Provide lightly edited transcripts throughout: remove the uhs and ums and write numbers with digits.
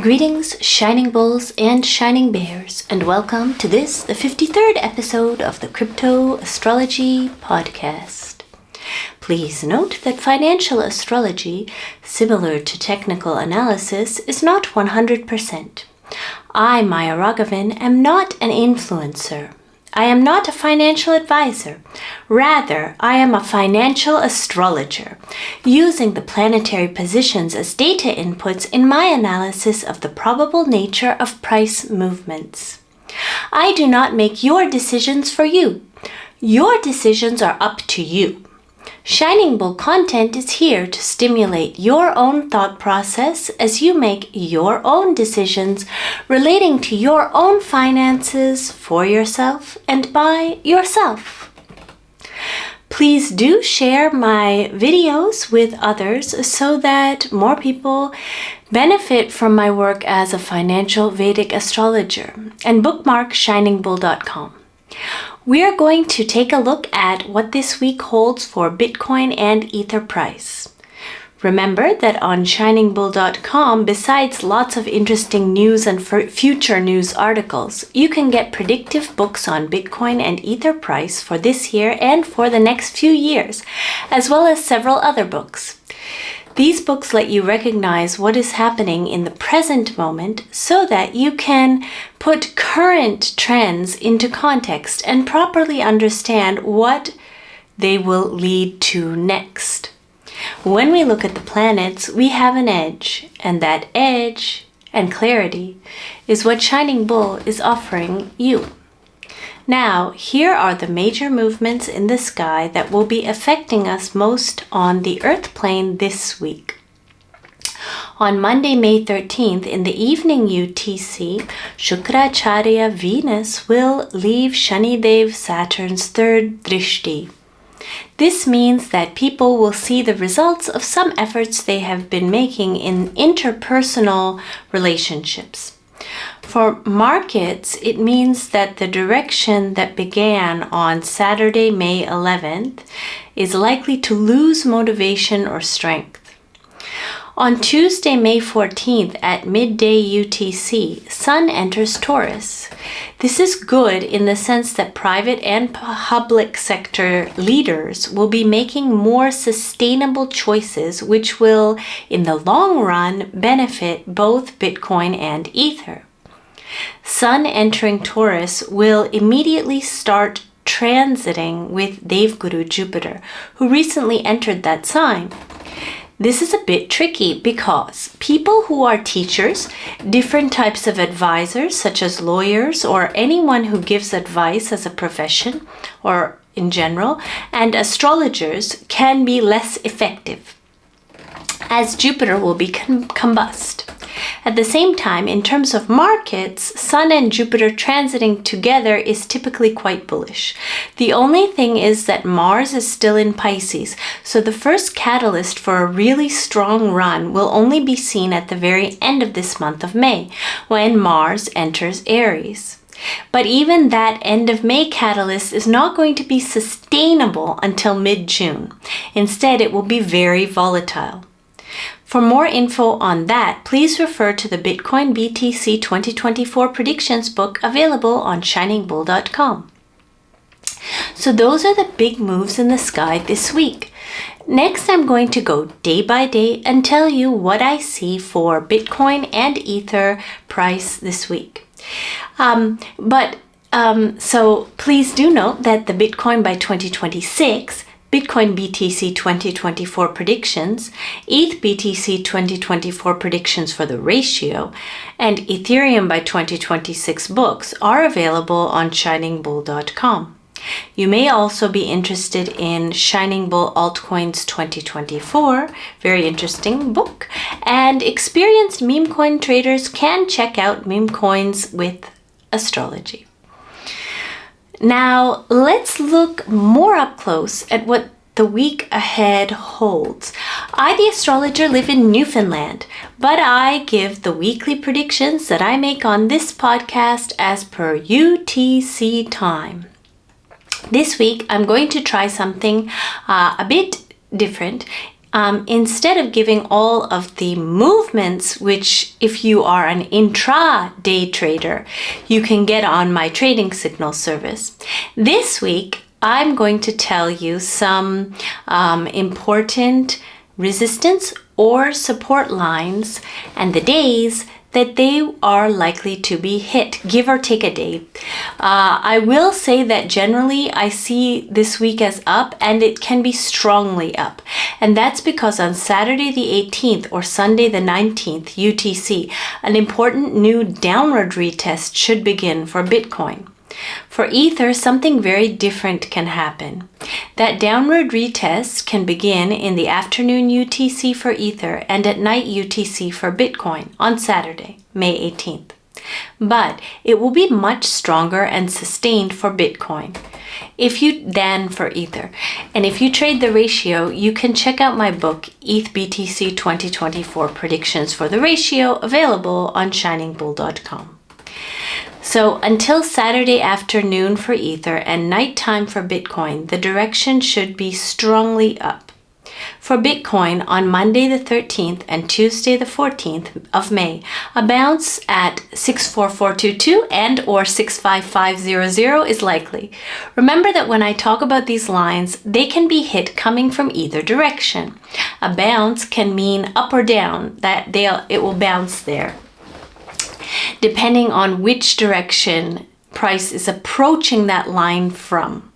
Greetings, Shining Bulls and Shining Bears, and welcome to this, the 53rd episode of the Crypto Astrology Podcast. Please note that financial astrology, similar to technical analysis, is not 100%. I, Maya Raghavan, am not an influencer. I am not a financial advisor. Rather, I am a financial astrologer, using the planetary positions as data inputs in my analysis of the probable nature of price movements. I do not make your decisions for you. Your decisions are up to you. Shining Bull content is here to stimulate your own thought process as you make your own decisions relating to your own finances for yourself and by yourself. Please do share my videos with others so that more people benefit from my work as a financial Vedic astrologer, and bookmark ShiningBull.com. We are going to take a look at what this week holds for Bitcoin and Ether price. Remember that on ShiningBull.com, besides lots of interesting news and future news articles, you can get predictive books on Bitcoin and Ether price for this year and for the next few years, as well as several other books. These books let you recognize what is happening in the present moment so that you can put current trends into context and properly understand what they will lead to next. When we look at the planets, we have an edge, and that edge and clarity is what Shining Bull is offering you. Now, here are the major movements in the sky that will be affecting us most on the Earth plane this week. On Monday, May 13th, in the evening UTC, Shukracharya Venus will leave Shanidev Saturn's third drishti. This means that people will see the results of some efforts they have been making in interpersonal relationships. For markets, it means that the direction that began on Saturday, May 11th, is likely to lose motivation or strength. On Tuesday, May 14th at midday UTC, Sun enters Taurus. This is good in the sense that private and public sector leaders will be making more sustainable choices, which will, in the long run, benefit both Bitcoin and Ether. Sun entering Taurus will immediately start transiting with Devguru Jupiter, who recently entered that sign. This is a bit tricky because people who are teachers, different types of advisors such as lawyers or anyone who gives advice as a profession or in general, and astrologers can be less effective as Jupiter will be combust. At the same time, in terms of markets, Sun and Jupiter transiting together is typically quite bullish. The only thing is that Mars is still in Pisces, so the first catalyst for a really strong run will only be seen at the very end of this month of May, when Mars enters Aries. But even that end of May catalyst is not going to be sustainable until mid-June. Instead, it will be very volatile. For more info on that, please refer to the Bitcoin BTC 2024 predictions book available on ShiningBull.com. So those are the big moves in the sky this week. Next, I'm going to go day by day and tell you what I see for Bitcoin and Ether price this week. So please do note that the Bitcoin by 2026, Bitcoin BTC 2024 predictions, ETH BTC 2024 predictions for the ratio, and Ethereum by 2026 books are available on ShiningBull.com. You may also be interested in ShiningBull ALTCOINS 2024, very interesting book, and experienced meme coin traders can check out MEMECOINS with Astrology. Now, let's look more up close at what the week ahead holds. I, the astrologer, live in Newfoundland, but I give the weekly predictions that I make on this podcast as per UTC time. This week, I'm going to try something a bit different instead of giving all of the movements, which if you are an intra-day trader, you can get on my trading signal service, this week I'm going to tell you some important resistance or support lines and the days that they are likely to be hit, give or take a day. I will say that generally I see this week as up, and it can be strongly up. And that's because on Saturday the 18th or Sunday the 19th UTC, an important new downward retest should begin for Bitcoin. For Ether, something very different can happen. That downward retest can begin in the afternoon UTC for Ether and at night UTC for Bitcoin on Saturday, May 18th. But it will be much stronger and sustained for Bitcoin than for Ether. And if you trade the ratio, you can check out my book, ETH BTC 2024 Predictions for the Ratio, available on ShiningBull.com. So until Saturday afternoon for Ether and nighttime for Bitcoin, the direction should be strongly up. For Bitcoin, on Monday the 13th and Tuesday the 14th of May, a bounce at 64422 and or 65500 is likely. Remember that when I talk about these lines, they can be hit coming from either direction. A bounce can mean up or down, that it will bounce there, depending on which direction price is approaching that line from.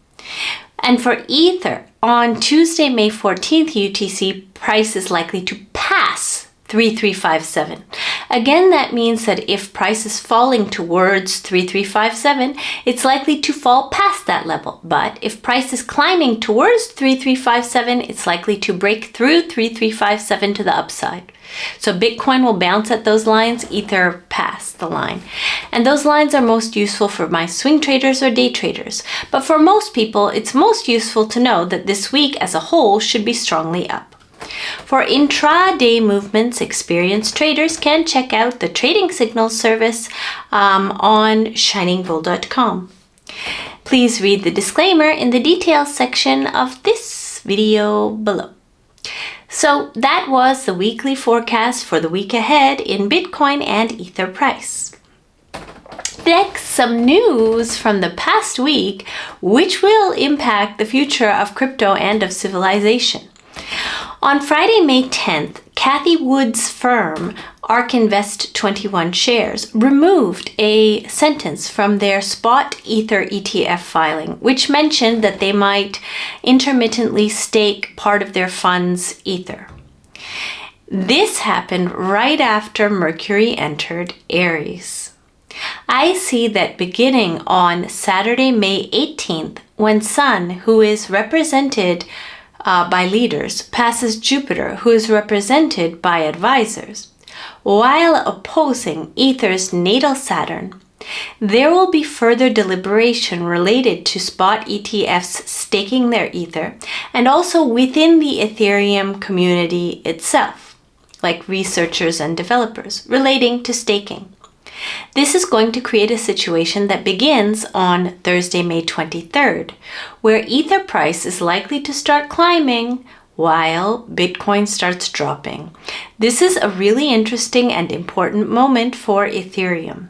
And for Ether, on Tuesday, May 14th UTC, price is likely to pass 3357. Again, that means that if price is falling towards 3357, it's likely to fall past that level. But if price is climbing towards 3357, it's likely to break through 3357 to the upside. So Bitcoin will bounce at those lines, Ether pass the line. And those lines are most useful for my swing traders or day traders. But for most people, it's most useful to know that this week as a whole should be strongly up. For intraday movements, experienced traders can check out the trading signals service on ShiningBull.com. Please read the disclaimer in the details section of this video below. So that was the weekly forecast for the week ahead in Bitcoin and Ether price. Next, some news from the past week, which will impact the future of crypto and of civilization. On Friday, May 10th, Cathie Wood's firm, ARK Invest 21 Shares, removed a sentence from their spot Ether ETF filing, which mentioned that they might intermittently stake part of their fund's Ether. This happened right after Mercury entered Aries. I see that beginning on Saturday, May 18th, when Sun, who is represented by leaders, passes Jupiter, who is represented by advisors, while opposing Ether's natal Saturn, there will be further deliberation related to spot ETFs staking their Ether, and also within the Ethereum community itself, like researchers and developers, relating to staking. This is going to create a situation that begins on Thursday, May 23rd, where Ether price is likely to start climbing while Bitcoin starts dropping. This is a really interesting and important moment for Ethereum.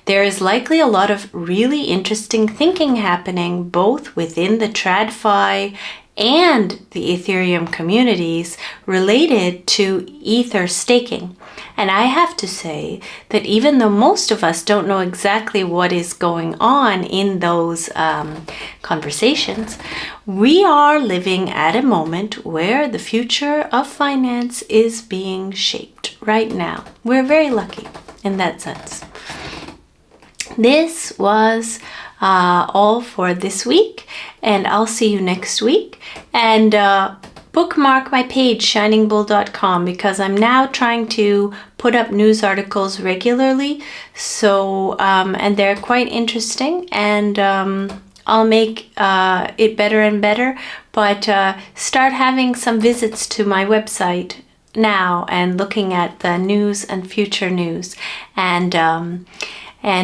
There is likely a lot of really interesting thinking happening both within the TradFi and the Ethereum communities related to Ether staking. And I have to say that even though most of us don't know exactly what is going on in those conversations, we are living at a moment where the future of finance is being shaped right now. We're very lucky in that sense. This was all for this week, and I'll see you next week. And bookmark my page, ShiningBull.com, because I'm now trying to put up news articles regularly. So, and they're quite interesting, and I'll make it better and better. But start having some visits to my website now and looking at the news and future news. And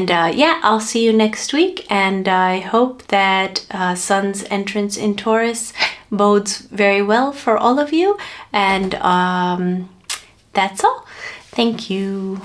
yeah, I'll see you next week, and I hope that Sun's entrance in Taurus bodes very well for all of you. And that's all. Thank you.